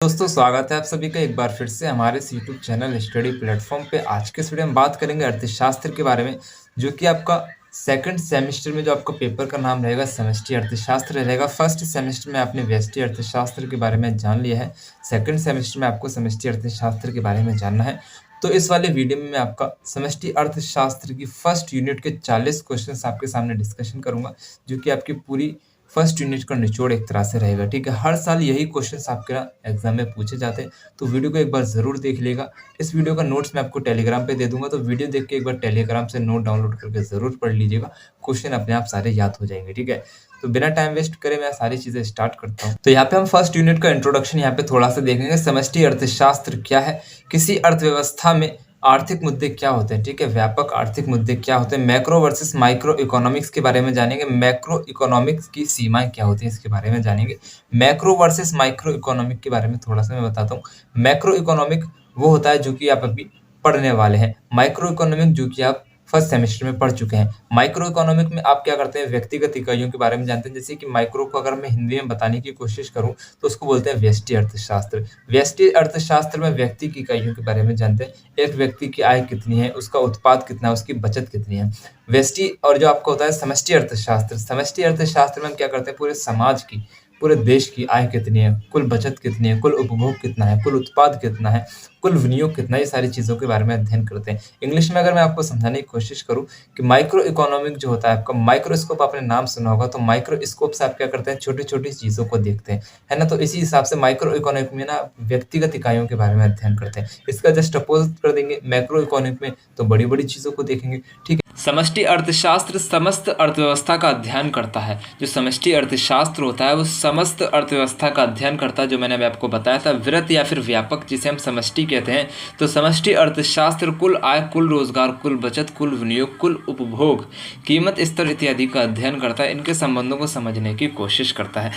दोस्तों स्वागत है आप सभी का एक बार फिर से हमारे इस यूट्यूब चैनल स्टडी प्लेटफॉर्म पे। आज के इस वीडियो में बात करेंगे अर्थशास्त्र के बारे में, जो कि आपका सेकंड सेमेस्टर में जो आपका पेपर का नाम रहेगा समष्टि अर्थशास्त्र रहेगा। फर्स्ट सेमेस्टर में आपने व्यष्टि अर्थशास्त्र के बारे में जान लिया है, सेकंड सेमेस्टर में आपको समष्टि अर्थशास्त्र के बारे में जानना है। तो इस वाले वीडियो में मैं आपका समष्टि अर्थशास्त्र की फर्स्ट यूनिट के 40 क्वेश्चन आपके सामने डिस्कशन करूंगा, जो कि आपकी पूरी फर्स्ट यूनिट का निचोड़ एक तरह से रहेगा। ठीक है, हर साल यही क्वेश्चंस आपके ना एग्जाम में पूछे जाते हैं, तो वीडियो को एक बार जरूर देख लेगा। इस वीडियो का नोट्स मैं आपको टेलीग्राम पे दे दूंगा, तो वीडियो देख के एक बार टेलीग्राम से नोट डाउनलोड करके जरूर पढ़ लीजिएगा। क्वेश्चन अपने आप सारे याद हो जाएंगे। ठीक है, तो बिना टाइम वेस्ट करे मैं सारी चीजें स्टार्ट करता हूँ। तो यहाँ पे हम फर्स्ट यूनिट का इंट्रोडक्शन यहाँ पे थोड़ा सा देखेंगे। समष्टि अर्थशास्त्र क्या है, किसी अर्थव्यवस्था में आर्थिक मुद्दे क्या होते हैं। ठीक है, व्यापक आर्थिक मुद्दे क्या होते हैं, मैक्रो वर्सेस माइक्रो इकोनॉमिक्स के बारे में जानेंगे। मैक्रो इकोनॉमिक्स की सीमाएं क्या होती हैं इसके बारे में जानेंगे। मैक्रो वर्सेस माइक्रो इकोनॉमिक के बारे में थोड़ा सा मैं बताता हूँ। मैक्रो इकोनॉमिक वो होता है जो कि आप अभी पढ़ने वाले हैं, माइक्रो इकोनॉमिक जो कि आप फर्स्ट सेमेस्टर में पढ़ चुके हैं। माइक्रो इकोनॉमिक में आप क्या करते हैं, व्यक्तिगत इकाइयों के बारे में जानते हैं। जैसे कि माइक्रो को अगर मैं हिंदी में बताने की कोशिश करूं तो उसको बोलते हैं व्यष्टि अर्थशास्त्र। व्यष्टि अर्थशास्त्र में व्यक्ति की इकाइयों के बारे में जानते हैं। एक व्यक्ति की आय कितनी है, उसका उत्पाद कितना है, उसकी बचत कितनी है। व्यष्टि और जो आपका होता है समष्टि अर्थशास्त्र। समष्टि अर्थशास्त्र में हम क्या करते हैं, पूरे समाज की, पूरे देश की आय कितनी है, कुल बचत कितनी है, कुल उपभोग कितना है, कुल उत्पाद कितना है, कुल विनियोग कितना है, ये सारी चीज़ों के बारे में अध्ययन करते हैं। इंग्लिश में अगर मैं आपको समझाने की कोशिश करूँ कि माइक्रो इकोनॉमिक जो होता है आपका, माइक्रोस्कोप आपने नाम सुना होगा, तो माइक्रोस्कोप से आप क्या करते हैं, छोटी छोटी चीज़ों को देखते हैं, है ना। तो इसी हिसाब से माइक्रो इकोनॉमिक में ना व्यक्तिगत इकाइयों के बारे में अध्ययन करते हैं। इसका जस्ट अपोजिट कर देंगे मैक्रो इकोनॉमिक में, तो बड़ी बड़ी चीज़ों को देखेंगे। ठीक है, समष्टि अर्थशास्त्र समस्त अर्थव्यवस्था का अध्ययन करता है। जो समष्टि अर्थशास्त्र होता है वो समस्त अर्थव्यवस्था का अध्ययन करता है, जो मैंने अभी आपको बताया था। वृत्त या फिर व्यापक जिसे हम समष्टि कहते हैं, तो समष्टि अर्थशास्त्र कुल आय, कुल रोजगार, कुल बचत, कुल विनियोग, कुल उपभोग, कीमत स्तर इत्यादि का अध्ययन करता है। इनके संबंधों को समझने की कोशिश करता है।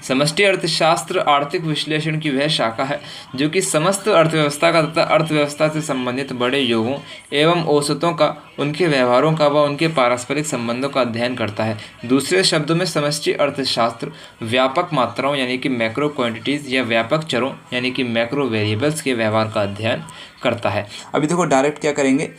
समष्टि अर्थशास्त्र आर्थिक विश्लेषण की वह शाखा है जो कि समस्त अर्थव्यवस्था का तथा अर्थव्यवस्था से संबंधित बड़े योगों एवं औसतों का, उनके व्यवहारों का व उनके पारस्परिक संबंधों का अध्ययन करता है। दूसरे शब्दों में समष्टि अर्थशास्त्र व्यापक मात्राओं यानी कि मैक्रो क्वांटिटीज़ या व्यापक चरों यानी कि मैक्रो वेरिएबल्स के व्यवहार का अध्ययन करता है। अभी देखो डायरेक्ट क्या करेंगे,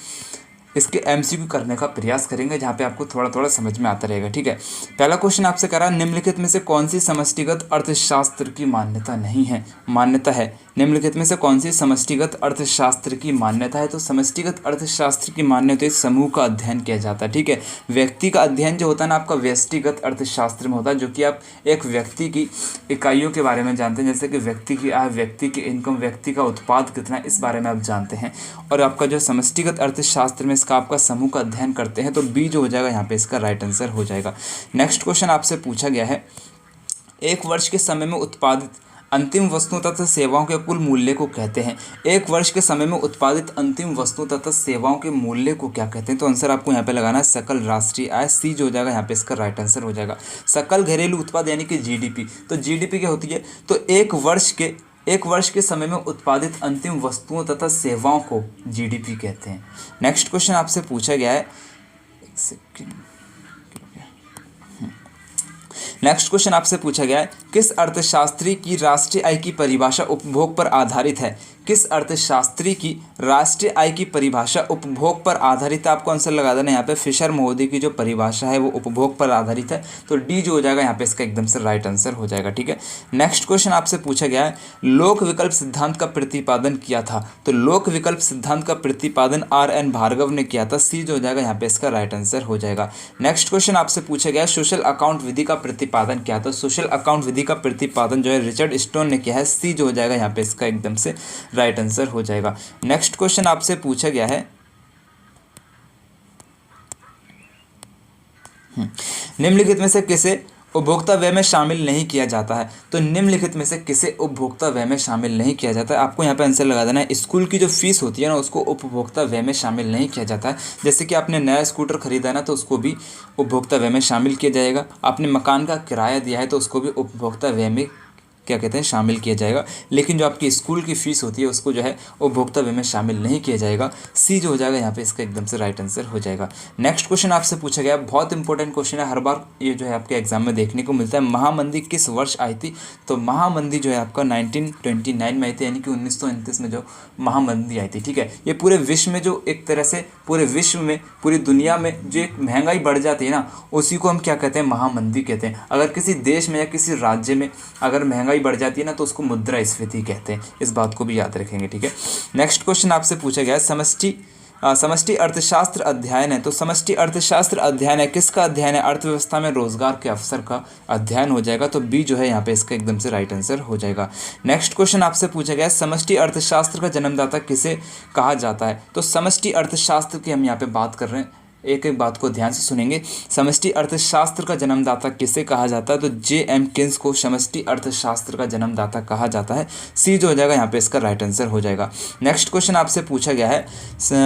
इसके एमसीक्यू करने का प्रयास करेंगे, जहाँ पे आपको थोड़ा थोड़ा समझ में आता रहेगा। ठीक है, पहला क्वेश्चन आपसे कह रहा है, निम्नलिखित में से कौन सी समष्टिगत अर्थशास्त्र की मान्यता नहीं है। मान्यता है, निम्नलिखित में से कौन सी समष्टिगत अर्थशास्त्र की मान्यता है। तो समष्टिगत अर्थशास्त्र की मान्यता एक समूह का अध्ययन किया जाता है। ठीक है, व्यक्ति का अध्ययन जो होता है ना आपका व्यष्टिगत अर्थशास्त्र में होता है, जो कि आप एक व्यक्ति की इकाइयों के बारे में जानते हैं, जैसे कि व्यक्ति की आय, व्यक्ति की इनकम, व्यक्ति का उत्पाद कितना है, इस बारे में आप जानते हैं। और आपका जो समष्टिगत अर्थशास्त्र में इसका आपका समूह का अध्ययन करते हैं, तो बी जो हो जाएगा यहाँ पे इसका राइट आंसर हो जाएगा। नेक्स्ट क्वेश्चन आपसे पूछा गया है, एक वर्ष के समय में उत्पादित अंतिम वस्तुओं तथा सेवाओं के कुल मूल्य को कहते हैं। एक वर्ष के समय में उत्पादित अंतिम वस्तुओं तथा सेवाओं के मूल्य को क्या कहते हैं। तो आंसर आपको यहाँ पे लगाना है सकल राष्ट्रीय आय, सी जो हो जाएगा यहाँ पे इसका राइट आंसर हो जाएगा। सकल घरेलू उत्पाद यानी कि जीडीपी। तो जीडीपी क्या होती है, तो एक वर्ष के समय में उत्पादित अंतिम वस्तुओं तथा सेवाओं को जीडीपी कहते हैं। नेक्स्ट क्वेश्चन आपसे पूछा गया है, एक सेकेंड, नेक्स्ट क्वेश्चन आपसे पूछा गया है, किस अर्थशास्त्री की राष्ट्रीय आय की परिभाषा उपभोग पर आधारित है। किस अर्थशास्त्री की राष्ट्रीय आय की परिभाषा उपभोग पर आधारित है। आपको आंसर लगा देना यहाँ पे, फिशर महोदय की जो परिभाषा है वो उपभोग पर आधारित है, तो डी जो हो जाएगा यहाँ पे इसका एकदम से राइट आंसर हो जाएगा। ठीक है, नेक्स्ट क्वेश्चन आपसे पूछा गया है, लोक विकल्प सिद्धांत का प्रतिपादन किया था। तो लोक विकल्प सिद्धांत का प्रतिपादन R.N. भार्गव ने किया था, सी जो हो जाएगा यहाँ पे इसका राइट आंसर हो जाएगा। नेक्स्ट क्वेश्चन आपसे पूछा गया है, सोशल अकाउंट विधि का प्रतिपादन किया था। सोशल अकाउंट विधि का प्रतिपादन जो है रिचर्ड स्टोन ने किया है, सी जो हो जाएगा यहाँ पे इसका एकदम से राइट आंसर हो जाएगा। नेक्स्ट क्वेश्चन आपसे पूछा गया है, निम्नलिखित में से किसे उपभोक्ता व्यय में शामिल नहीं किया जाता है। तो निम्नलिखित में से किसे उपभोक्ता व्यय में शामिल नहीं किया जाता है। आपको यहाँ पे आंसर लगा देना है, स्कूल की जो फीस होती है ना उसको उपभोक्ता व्यय में शामिल नहीं किया जाता है। जैसे कि आपने नया स्कूटर खरीदा है ना, तो उसको भी उपभोक्ता व्यय में शामिल किया जाएगा। आपने मकान का किराया दिया है तो उसको भी उपभोक्ता व्यय में क्या कहते हैं शामिल किया जाएगा, लेकिन जो आपकी स्कूल की फीस होती है उसको जो है उपभोक्ता व्यय में शामिल नहीं किया जाएगा। सी जो हो जाएगा यहाँ पे इसका एकदम से राइट आंसर हो जाएगा। नेक्स्ट क्वेश्चन आपसे पूछा गया, बहुत इंपॉर्टेंट क्वेश्चन है, हर बार ये जो है आपके एग्जाम में देखने को मिलता है। महामंदी किस वर्ष आई थी? तो महामंदी जो है आपका 1929 में आई थी, यानी कि 1929 में जो महामंदी आई थी। ठीक है, ये पूरे विश्व में जो एक तरह से पूरे विश्व में पूरी दुनिया में जो एक महंगाई बढ़ जाती है ना, उसी को हम क्या कहते हैं? महामंदी कहते हैं। अगर किसी देश में या किसी राज्य में अगर महंगाई बढ़ जाती है ना, तो उसको मुद्रास्फीति कहते हैं। इस बात को भी याद रखेंगे। ठीक है, नेक्स्ट क्वेश्चन आपसे पूछा गया है, समष्टि अर्थशास्त्र अध्ययन है। तो समष्टि अर्थशास्त्र अध्ययन है, किसका अध्ययन है? अर्थव्यवस्था में रोजगार के अवसर का अध्ययन हो जाएगा। तो बी जो है यहाँ पे इसका एकदम से राइट आंसर हो जाएगा। नेक्स्ट क्वेश्चन आपसे पूछा गया है, समष्टि अर्थशास्त्र का जन्मदाता किसे कहा जाता है? तो समष्टि अर्थशास्त्र की हम यहाँ पे बात कर रहे हैं, एक एक बात को ध्यान से सुनेंगे। समष्टि अर्थशास्त्र का जन्मदाता किसे कहा जाता है? तो जे.एम. किन्स को समष्टि अर्थशास्त्र का जन्मदाता कहा जाता है। सी जो हो जाएगा यहाँ पे इसका राइट आंसर हो जाएगा। नेक्स्ट क्वेश्चन आपसे पूछा गया है,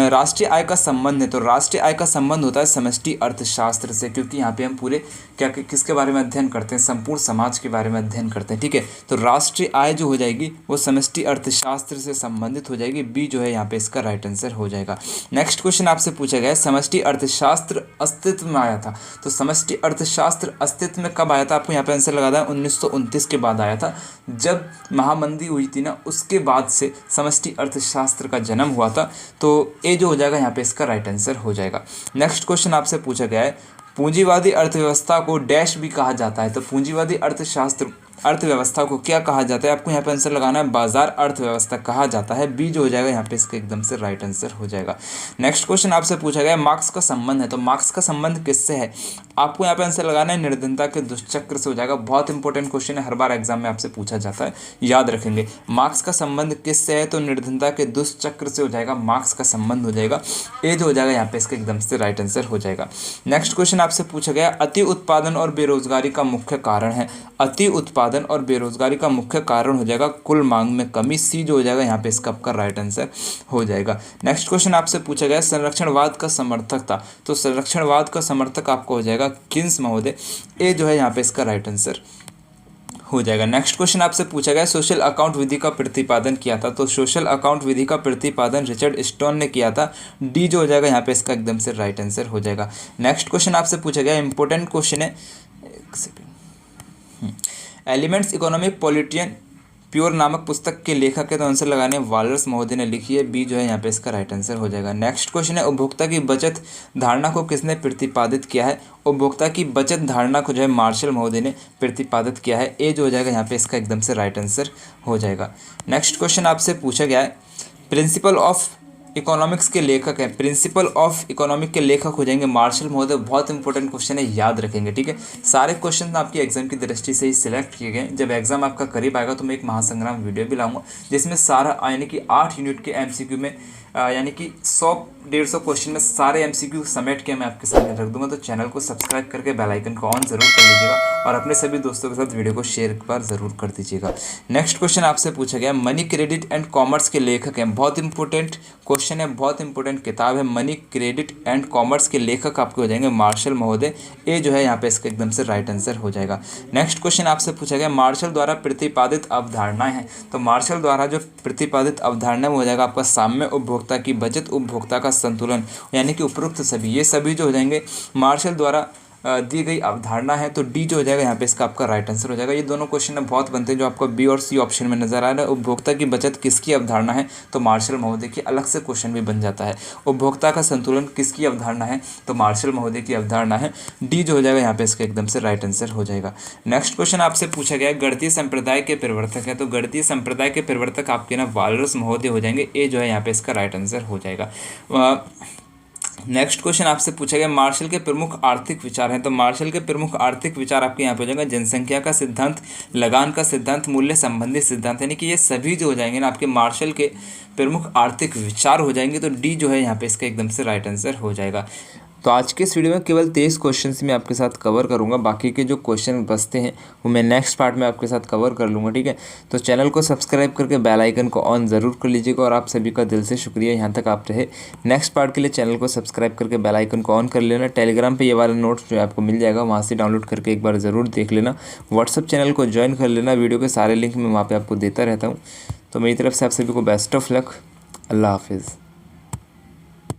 राष्ट्रीय आय का संबंध है। तो राष्ट्रीय आय का संबंध होता है समष्टि अर्थशास्त्र से, क्योंकि यहाँ पे हम पूरे क्या किसके बारे में अध्ययन करते हैं? संपूर्ण समाज के बारे में अध्ययन करते हैं। ठीक है, तो राष्ट्रीय आय जो हो जाएगी वो समष्टि अर्थशास्त्र से संबंधित हो जाएगी। बी जो है यहाँ पे इसका राइट आंसर हो जाएगा। नेक्स्ट क्वेश्चन आपसे पूछा गया है, समष्टि अर्थशास्त्र अस्तित्व में आया था। तो समष्टि अर्थशास्त्र अस्तित्व में कब आया था? आपको यहाँ पे आंसर लगाना है 1929 के बाद आया था। जब महामंदी हुई थी ना, उसके बाद से समष्टि अर्थशास्त्र का जन्म हुआ था। तो ए जो हो जाएगा यहाँ पे इसका राइट आंसर हो जाएगा। नेक्स्ट क्वेश्चन आपसे पूछा गया है, पूंजीवादी अर्थव्यवस्था को डैश भी कहा जाता है। तो पूंजीवादी अर्थव्यवस्था को क्या कहा जाता है? आपको यहाँ पे आंसर लगाना है, बाजार अर्थव्यवस्था कहा जाता है। बी जो हो जाएगा यहाँ पे इसका एकदम से राइट आंसर हो जाएगा। नेक्स्ट क्वेश्चन आपसे पूछा गया, मार्क्स का संबंध है। तो मार्क्स का संबंध किससे है? आपको यहाँ पे आंसर लगाना है, निर्धनता के दुष्चक्र से हो जाएगा। बहुत इंपॉर्टेंट क्वेश्चन है, हर बार एग्जाम में आपसे पूछा जाता है, याद रखेंगे। मार्क्स का संबंध किससे है? तो निर्धनता के दुष्चक्र से हो जाएगा, मार्क्स का संबंध हो जाएगा। ए जो हो जाएगा यहाँ पे इसका एकदम से राइट आंसर हो जाएगा। नेक्स्ट क्वेश्चन आपसे पूछा गया, अति उत्पादन और बेरोजगारी का मुख्य कारण है। अति उत्पादन और बेरोजगारी का मुख्य कारण हो जाएगा कुल मांग में कमी। सी जो हो जाएगा यहाँ पे इसका आपका राइट आंसर हो जाएगा। नेक्स्ट क्वेश्चन आपसे पूछा गया, संरक्षणवाद का समर्थक था। तो संरक्षणवाद का समर्थक आपको हो जाएगा किन्स महोदय। ए जो है यहाँ पे इसका राइट आंसर हो जाएगा। नेक्स्ट क्वेश्चन आपसे पूछा गया, सोशल अकाउंट विधि का प्रतिपादन किया था। तो सोशल अकाउंट विधि का प्रतिपादन रिचर्ड स्टोन ने किया था। डी जो हो जाएगा यहाँ पे इसका एकदम से राइट आंसर हो जाएगा। नेक्स्ट क्वेश्चन आपसे पूछा गया, इंपॉर्टेंट क्वेश्चन है, एक सेकेंड। एलिमेंट्स इकोनॉमिक पॉलिटियन प्योर नामक पुस्तक के लेखक है। तो आंसर लगाने वालर्स महोदय ने लिखी है। बी जो है यहाँ पे इसका राइट आंसर हो जाएगा। नेक्स्ट क्वेश्चन है, उपभोक्ता की बचत धारणा को किसने प्रतिपादित किया है? उपभोक्ता की बचत धारणा को जो है मार्शल महोदय ने प्रतिपादित किया है। ए जो हो जाएगा यहाँ पे इसका एकदम से राइट आंसर हो जाएगा। नेक्स्ट क्वेश्चन आपसे पूछा गया है, प्रिंसिपल ऑफ इकोनॉमिक्स के लेखक हैं। प्रिंसिपल ऑफ इकोनॉमिक के लेखक हो जाएंगे मार्शल महोदय। बहुत इंपॉर्टेंट क्वेश्चन है, याद रखेंगे। ठीक है, सारे क्वेश्चन आपके एग्जाम की दृष्टि से ही सिलेक्ट किए गए। जब एग्जाम आपका करीब आएगा तो मैं एक महासंग्राम वीडियो भी लाऊंगा, जिसमें सारा यानी कि 8 यूनिट के एमसीक्यू में यानी कि 100-150 क्वेश्चन में सारे एमसीक्यू समेट के मैं आपके सामने रख दूंगा। तो चैनल को सब्सक्राइब करके बेल आइकन को ऑन जरूर कर लीजिएगा और अपने सभी दोस्तों के साथ वीडियो को शेयर एक बार जरूर कर दीजिएगा। नेक्स्ट क्वेश्चन आपसे पूछा गया, मनी क्रेडिट एंड कॉमर्स के लेखक हैं। बहुत इंपॉर्टेंट क्वेश्चन है, बहुत इंपॉर्टेंट किताब है। मनी क्रेडिट एंड कॉमर्स के लेखक आपके हो जाएंगे मार्शल महोदय। ए जो है यहाँ पे इसका एकदम से राइट आंसर हो जाएगा। नेक्स्ट क्वेश्चन आपसे पूछा गया, मार्शल द्वारा प्रतिपादित अवधारणाएं हैं। तो मार्शल द्वारा जो प्रतिपादित अवधारणा हो जाएगा आपका साम्य उपभोक्ता की बचत, उपभोक्ता का संतुलन, यानी कि उपरोक्त सभी, ये सभी जो हो जाएंगे मार्शल द्वारा दी गई अवधारणा है। तो डी जो हो जाएगा यहाँ पे इसका आपका राइट आंसर हो जाएगा। ये दोनों क्वेश्चन बहुत बनते हैं जो आपको बी और सी ऑप्शन में नजर आ रहा है। उपभोक्ता की बचत किसकी अवधारणा है? तो मार्शल महोदय की, अलग से क्वेश्चन भी बन जाता है। उपभोक्ता का संतुलन किसकी अवधारणा है? तो मार्शल महोदय की अवधारणा है। डी जो हो जाएगा यहाँ पे इसका एकदम से राइट आंसर हो जाएगा। नेक्स्ट क्वेश्चन आपसे पूछा गया, गणितीय संप्रदाय के प्रवर्तक है। तो गणितीय संप्रदाय के प्रवर्तक आपके ना वालरस महोदय हो जाएंगे। ए जो है यहाँ पे इसका राइट आंसर हो जाएगा। नेक्स्ट क्वेश्चन आपसे पूछा गया, मार्शल के प्रमुख आर्थिक विचार हैं। तो मार्शल के प्रमुख आर्थिक विचार आपके यहाँ पे हो जाएगा जनसंख्या का सिद्धांत, लगान का सिद्धांत, मूल्य संबंधी सिद्धांत, यानी कि ये सभी जो हो जाएंगे ना आपके मार्शल के प्रमुख आर्थिक विचार हो जाएंगे। तो डी जो है यहाँ पे इसका एकदम से राइट आंसर हो जाएगा। तो आज के इस वीडियो में केवल 23 क्वेश्चन मैं आपके साथ कवर करूँगा, बाकी के जो क्वेश्चन बचते हैं वो मैं नेक्स्ट पार्ट में आपके साथ कवर कर लूँगा, ठीक है। तो चैनल को सब्सक्राइब करके बेल आइकन को ऑन ज़रूर कर लीजिएगा और आप सभी का दिल से शुक्रिया यहाँ तक आप रहे। नेक्स्ट पार्ट के लिए चैनल को सब्सक्राइब करके बेल आइकन को ऑन कर लेना। टेलीग्राम पे ये वाला नोट्स जो आपको मिल जाएगा, वहाँ से डाउनलोड करके एक बार ज़रूर देख लेना। व्हाट्सअप चैनल को ज्वाइन कर लेना, वीडियो के सारे लिंक मैं वहाँ पे आपको देता रहता हूँ। तो मेरी तरफ से आप सभी को बेस्ट ऑफ लक। अल्लाह हाफिज़।